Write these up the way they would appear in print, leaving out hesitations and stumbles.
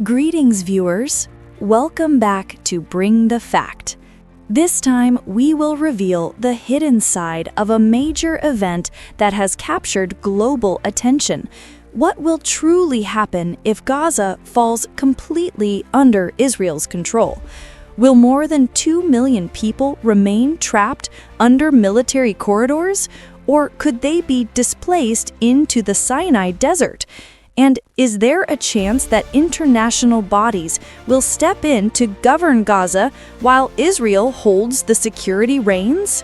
Greetings, viewers. Welcome back to Bring the Fact. This time, we will reveal the hidden side of a major event that has captured global attention. What will truly happen if Gaza falls completely under Israel's control? Will more than 2 million people remain trapped under military corridors? Or could they be displaced into the Sinai Desert? And is there a chance that international bodies will step in to govern Gaza while Israel holds the security reins?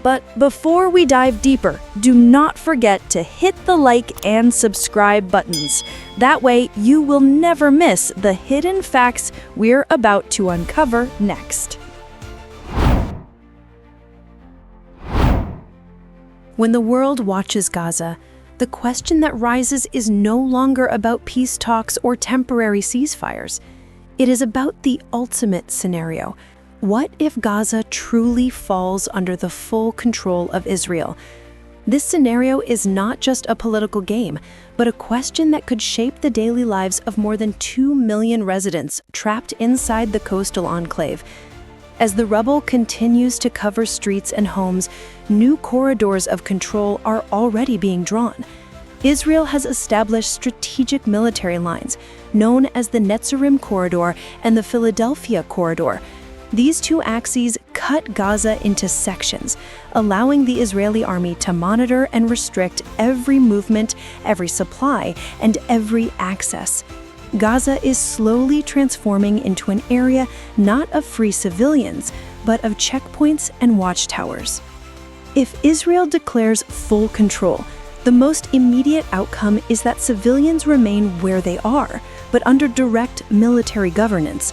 But before we dive deeper, do not forget to hit the like and subscribe buttons. That way, you will never miss the hidden facts we're about to uncover next. When the world watches Gaza, the question that rises is no longer about peace talks or temporary ceasefires. It is about the ultimate scenario. What if Gaza truly falls under the full control of Israel? This scenario is not just a political game, but a question that could shape the daily lives of more than 2 million residents trapped inside the coastal enclave. As the rubble continues to cover streets and homes, new corridors of control are already being drawn. Israel has established strategic military lines, known as the Netzarim Corridor and the Philadelphia Corridor. These two axes cut Gaza into sections, allowing the Israeli army to monitor and restrict every movement, every supply, and every access. Gaza is slowly transforming into an area not of free civilians, but of checkpoints and watchtowers. If Israel declares full control, the most immediate outcome is that civilians remain where they are, but under direct military governance.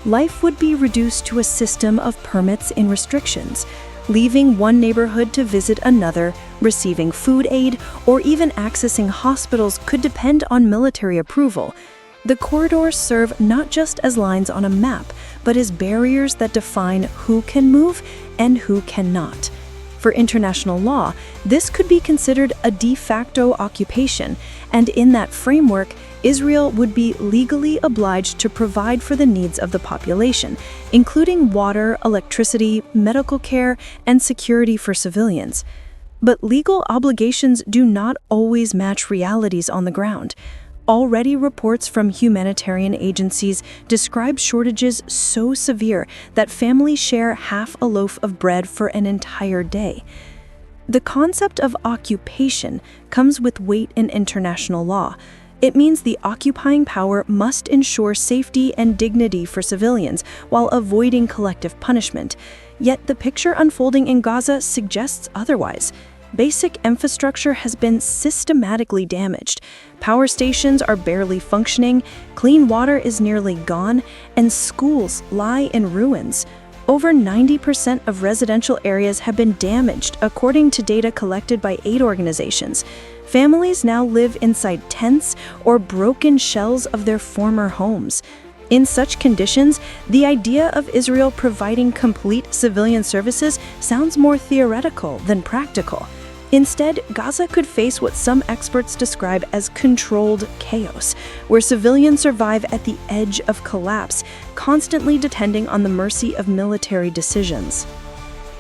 Life would be reduced to a system of permits and restrictions. Leaving one neighborhood to visit another, receiving food aid, or even accessing hospitals could depend on military approval. The corridors serve not just as lines on a map, but as barriers that define who can move and who cannot. For international law, this could be considered a de facto occupation, and in that framework, Israel would be legally obliged to provide for the needs of the population, including water, electricity, medical care, and security for civilians. But legal obligations do not always match realities on the ground. Already, reports from humanitarian agencies describe shortages so severe that families share half a loaf of bread for an entire day. The concept of occupation comes with weight in international law. It means the occupying power must ensure safety and dignity for civilians while avoiding collective punishment. Yet the picture unfolding in Gaza suggests otherwise. Basic infrastructure has been systematically damaged. Power stations are barely functioning, clean water is nearly gone, and schools lie in ruins. Over 90% of residential areas have been damaged, according to data collected by aid organizations. Families now live inside tents or broken shells of their former homes. In such conditions, the idea of Israel providing complete civilian services sounds more theoretical than practical. Instead, Gaza could face what some experts describe as controlled chaos, where civilians survive at the edge of collapse, constantly depending on the mercy of military decisions.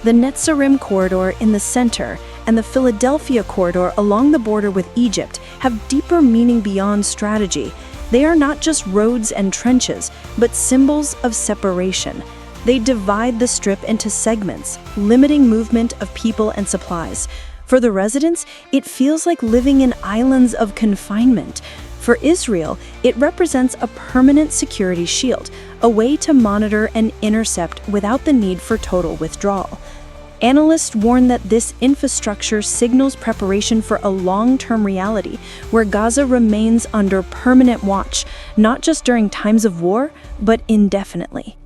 The Netzarim Corridor in the center and the Philadelphia Corridor along the border with Egypt have deeper meaning beyond strategy. They are not just roads and trenches, but symbols of separation. They divide the strip into segments, limiting movement of people and supplies. For the residents, it feels like living in islands of confinement. For Israel, it represents a permanent security shield, a way to monitor and intercept without the need for total withdrawal. Analysts warn that this infrastructure signals preparation for a long-term reality where Gaza remains under permanent watch, not just during times of war, but indefinitely.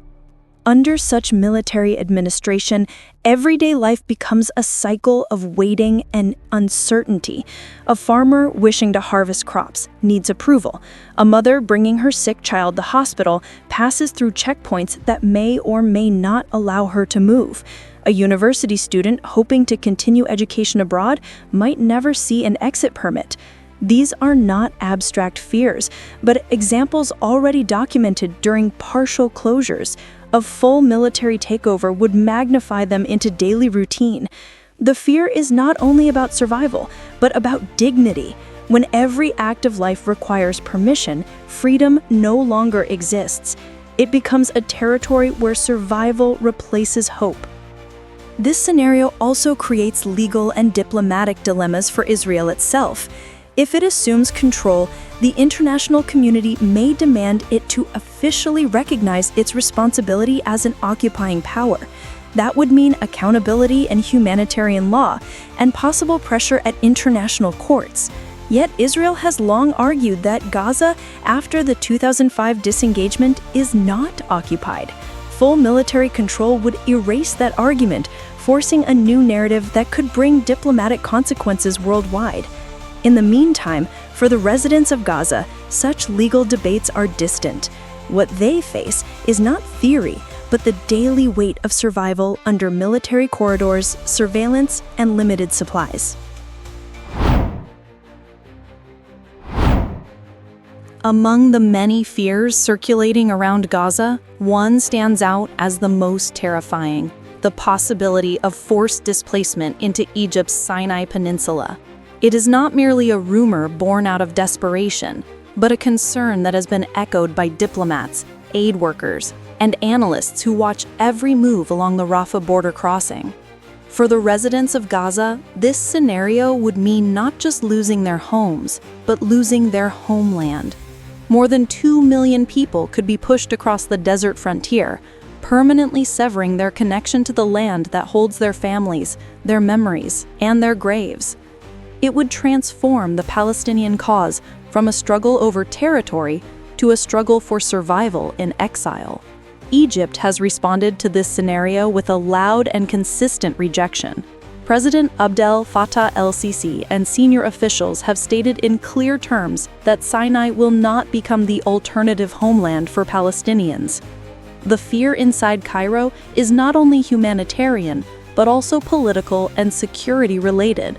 Under such military administration, everyday life becomes a cycle of waiting and uncertainty. A farmer wishing to harvest crops needs approval. A mother bringing her sick child to the hospital passes through checkpoints that may or may not allow her to move. A university student hoping to continue education abroad might never see an exit permit. These are not abstract fears, but examples already documented during partial closures. A full military takeover would magnify them into daily routine. The fear is not only about survival, but about dignity. When every act of life requires permission, freedom no longer exists. It becomes a territory where survival replaces hope. This scenario also creates legal and diplomatic dilemmas for Israel itself. If it assumes control, the international community may demand it to officially recognize its responsibility as an occupying power. That would mean accountability and humanitarian law, and possible pressure at international courts. Yet Israel has long argued that Gaza, after the 2005 disengagement, is not occupied. Full military control would erase that argument, forcing a new narrative that could bring diplomatic consequences worldwide. In the meantime, for the residents of Gaza, such legal debates are distant. What they face is not theory, but the daily weight of survival under military corridors, surveillance, and limited supplies. Among the many fears circulating around Gaza, one stands out as the most terrifying: the possibility of forced displacement into Egypt's Sinai Peninsula. It is not merely a rumor born out of desperation, but a concern that has been echoed by diplomats, aid workers, and analysts who watch every move along the Rafah border crossing. For the residents of Gaza, this scenario would mean not just losing their homes, but losing their homeland. More than 2 million people could be pushed across the desert frontier, permanently severing their connection to the land that holds their families, their memories, and their graves. It would transform the Palestinian cause from a struggle over territory to a struggle for survival in exile. Egypt has responded to this scenario with a loud and consistent rejection. President Abdel Fattah el-Sisi and senior officials have stated in clear terms that Sinai will not become the alternative homeland for Palestinians. The fear inside Cairo is not only humanitarian, but also political and security-related.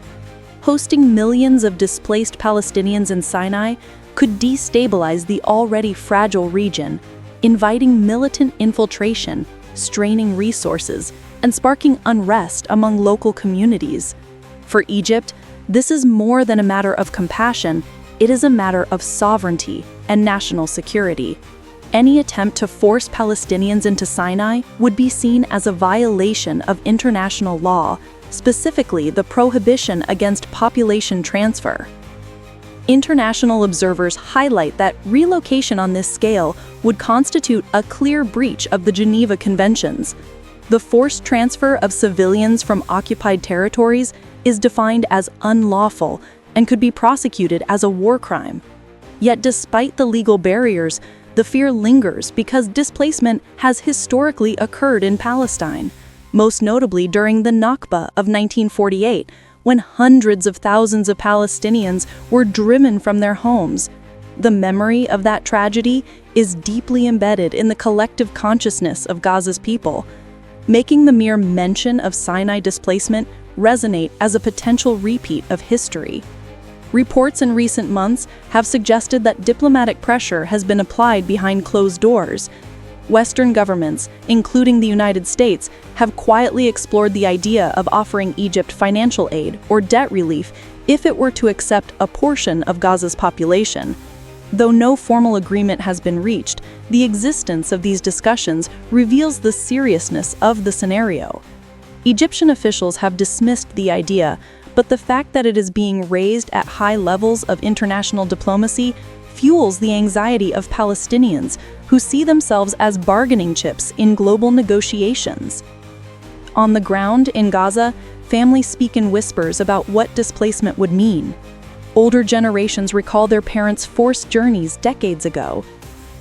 Hosting millions of displaced Palestinians in Sinai could destabilize the already fragile region, inviting militant infiltration, straining resources, and sparking unrest among local communities. For Egypt, this is more than a matter of compassion, it is a matter of sovereignty and national security. Any attempt to force Palestinians into Sinai would be seen as a violation of international law, specifically the prohibition against population transfer. International observers highlight that relocation on this scale would constitute a clear breach of the Geneva Conventions. The forced transfer of civilians from occupied territories is defined as unlawful and could be prosecuted as a war crime. Yet despite the legal barriers, the fear lingers because displacement has historically occurred in Palestine, most notably during the Nakba of 1948, when hundreds of thousands of Palestinians were driven from their homes. The memory of that tragedy is deeply embedded in the collective consciousness of Gaza's people, making the mere mention of Sinai displacement resonate as a potential repeat of history. Reports in recent months have suggested that diplomatic pressure has been applied behind closed doors. Western governments, including the United States, have quietly explored the idea of offering Egypt financial aid or debt relief if it were to accept a portion of Gaza's population. Though no formal agreement has been reached, the existence of these discussions reveals the seriousness of the scenario. Egyptian officials have dismissed the idea, but the fact that it is being raised at high levels of international diplomacy fuels the anxiety of Palestinians who see themselves as bargaining chips in global negotiations. On the ground in Gaza, families speak in whispers about what displacement would mean. Older generations recall their parents' forced journeys decades ago.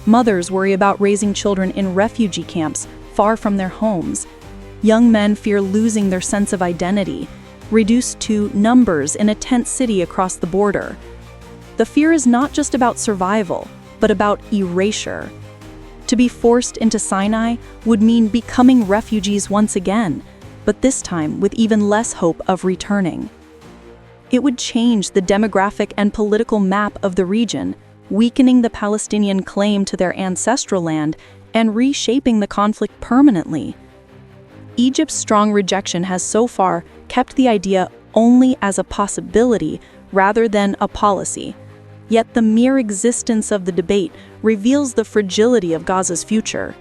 Mothers worry about raising children in refugee camps far from their homes. Young men fear losing their sense of identity, reduced to numbers in a tent city across the border. The fear is not just about survival, but about erasure. To be forced into Sinai would mean becoming refugees once again, but this time with even less hope of returning. It would change the demographic and political map of the region, weakening the Palestinian claim to their ancestral land and reshaping the conflict permanently. Egypt's strong rejection has so far kept the idea only as a possibility rather than a policy. Yet the mere existence of the debate reveals the fragility of Gaza's future.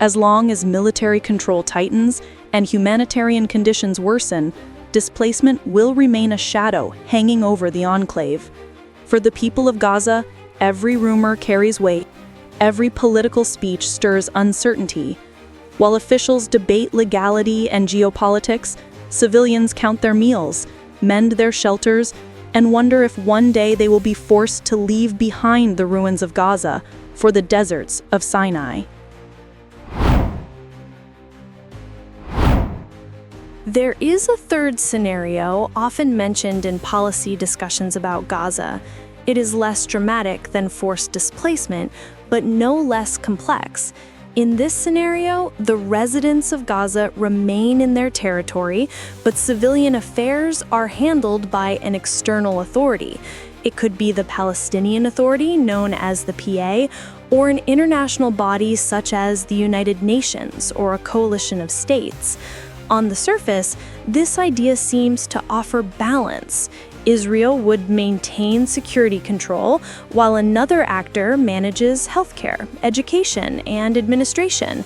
As long as military control tightens and humanitarian conditions worsen, displacement will remain a shadow hanging over the enclave. For the people of Gaza, every rumor carries weight, every political speech stirs uncertainty. While officials debate legality and geopolitics, civilians count their meals, mend their shelters, and wonder if one day they will be forced to leave behind the ruins of Gaza for the deserts of Sinai. There is a third scenario often mentioned in policy discussions about Gaza. It is less dramatic than forced displacement, but no less complex. In this scenario, the residents of Gaza remain in their territory, but civilian affairs are handled by an external authority. It could be the Palestinian Authority, known as the PA, or an international body such as the United Nations or a coalition of states. On the surface, this idea seems to offer balance. Israel would maintain security control, while another actor manages healthcare, education, and administration.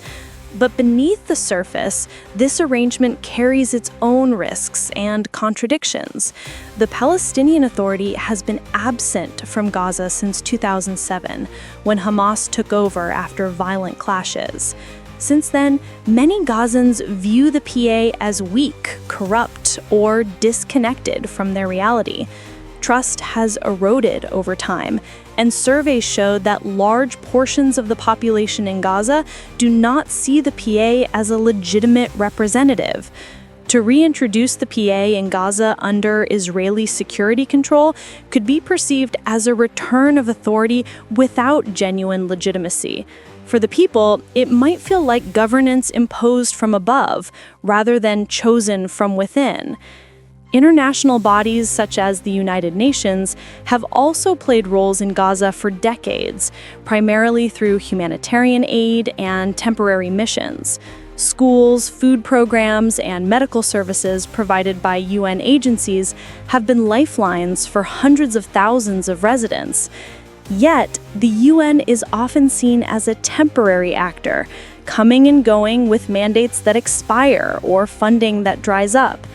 But beneath the surface, this arrangement carries its own risks and contradictions. The Palestinian Authority has been absent from Gaza since 2007, when Hamas took over after violent clashes. Since then, many Gazans view the PA as weak, corrupt, or disconnected from their reality. Trust has eroded over time, and surveys showed that large portions of the population in Gaza do not see the PA as a legitimate representative. To reintroduce the PA in Gaza under Israeli security control could be perceived as a return of authority without genuine legitimacy. For the people, it might feel like governance imposed from above, rather than chosen from within. International bodies such as the United Nations have also played roles in Gaza for decades, primarily through humanitarian aid and temporary missions. Schools, food programs, and medical services provided by UN agencies have been lifelines for hundreds of thousands of residents. Yet, the UN is often seen as a temporary actor, coming and going with mandates that expire or funding that dries up.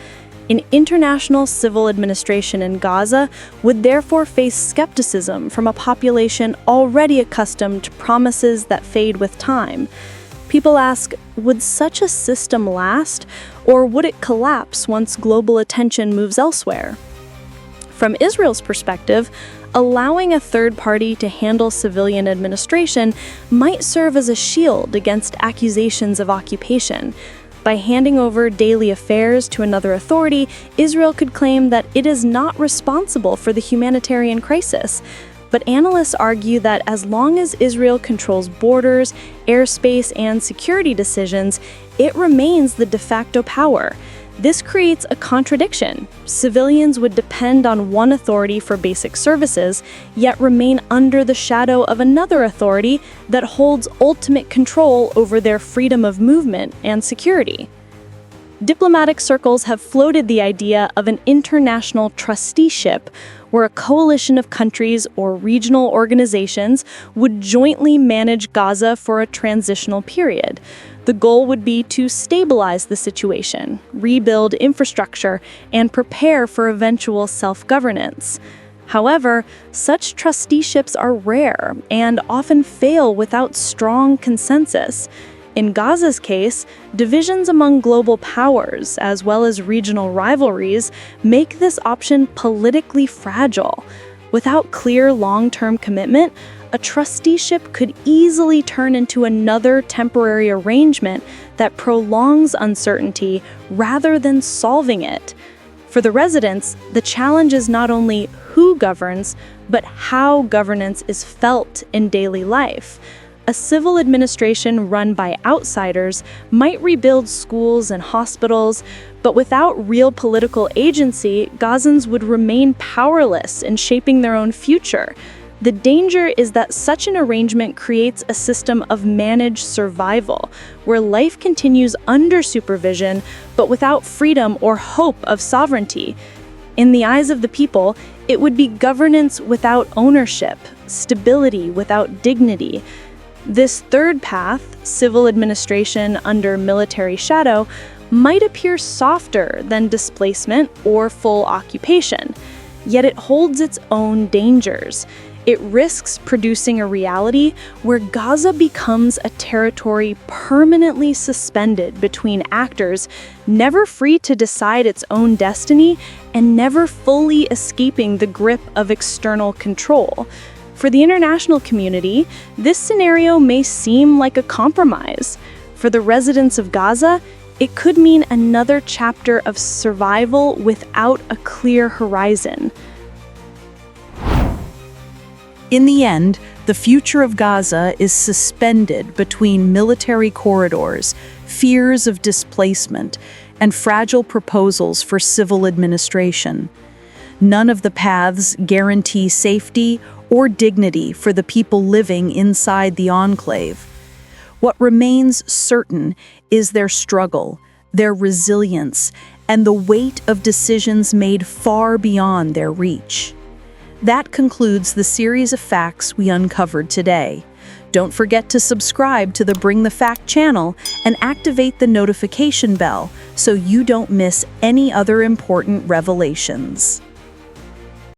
An international civil administration in Gaza would therefore face skepticism from a population already accustomed to promises that fade with time. People ask, would such a system last, or would it collapse once global attention moves elsewhere? From Israel's perspective, allowing a third party to handle civilian administration might serve as a shield against accusations of occupation. By handing over daily affairs to another authority, Israel could claim that it is not responsible for the humanitarian crisis. But analysts argue that as long as Israel controls borders, airspace, and security decisions, it remains the de facto power. This creates a contradiction. Civilians would depend on one authority for basic services, yet remain under the shadow of another authority that holds ultimate control over their freedom of movement and security. Diplomatic circles have floated the idea of an international trusteeship, where a coalition of countries or regional organizations would jointly manage Gaza for a transitional period. The goal would be to stabilize the situation, rebuild infrastructure, and prepare for eventual self-governance. However, such trusteeships are rare and often fail without strong consensus. In Gaza's case, divisions among global powers, as well as regional rivalries, make this option politically fragile. Without clear long-term commitment, a trusteeship could easily turn into another temporary arrangement that prolongs uncertainty rather than solving it. For the residents, the challenge is not only who governs, but how governance is felt in daily life. A civil administration run by outsiders might rebuild schools and hospitals, but without real political agency, Gazans would remain powerless in shaping their own future. The danger is that such an arrangement creates a system of managed survival, where life continues under supervision, but without freedom or hope of sovereignty. In the eyes of the people, it would be governance without ownership, stability without dignity. This third path, civil administration under military shadow, might appear softer than displacement or full occupation, yet it holds its own dangers. It risks producing a reality where Gaza becomes a territory permanently suspended between actors, never free to decide its own destiny and never fully escaping the grip of external control. For the international community, this scenario may seem like a compromise. For the residents of Gaza, it could mean another chapter of survival without a clear horizon. In the end, the future of Gaza is suspended between military corridors, fears of displacement, and fragile proposals for civil administration. None of the paths guarantee safety or dignity for the people living inside the enclave. What remains certain is their struggle, their resilience, and the weight of decisions made far beyond their reach. That concludes the series of facts we uncovered today. Don't forget to subscribe to the Bring the Fact channel and activate the notification bell so you don't miss any other important revelations.